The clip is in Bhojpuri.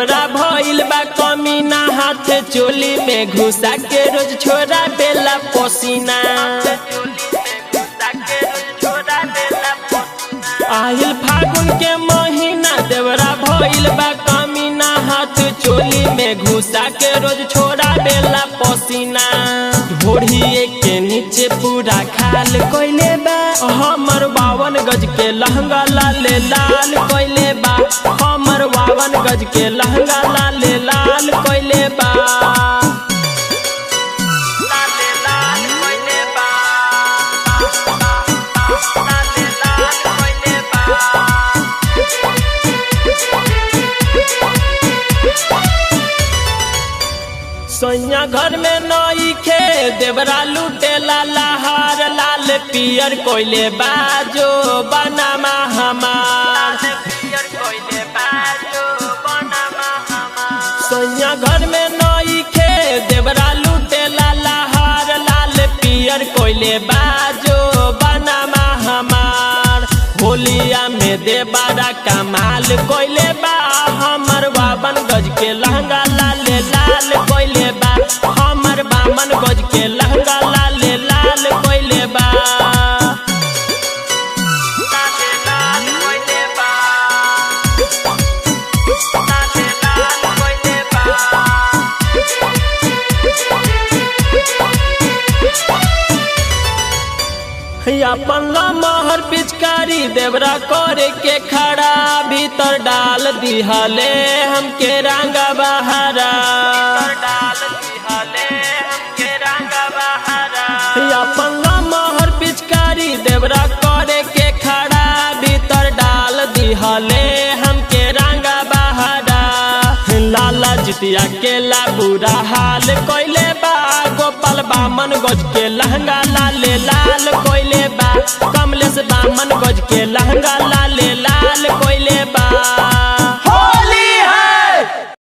देवरा भइल बा कमीना, हाथ चोली में घुसा के रोज छोड़ा बेला पसीना। आहिल फागुन के महीना देवरा भइल बा कमीना, हाथ चोली में घुसा के रोज छोड़ा बेला पसीना। ढोढ़िए के नीचे पूरा खाल कोइले बा, हमर 52 गज के लहंगा लाले लाल कोइले बा, हमर 52 गज के लहंगा लाले लाल कोइले बा। सैया घर में नई खे देवरा लूटे लहार, लाल पियर कोइले बाजो बनामा हमार। सैया घर में नई खे देवरा लूटे लहार, लाल पियर कोइले बाजो बनामा हमार। होलिया में देवरा कमाल कोइले बा, हमर 52 गज के लहंगा लाले लाल कोइले बा, हमर 52 गज के लहंगा लाले लाल कोइले बा। अपन लमहर पिचकारी देवरा करे के खड़ा, भीतर डाल दिहले हमके रंगा बहारा। अपन लमहर पिचकारी देवरा करे के खड़ा, भीतर डाल दिहले हमके रंगा बहारा। लाला जितिया के ला बुरा हाल कोइले बा, गोपाल 52 गज के लहंगा लाले लाल कोइले बा, कमलेश 52 गज के लहंगा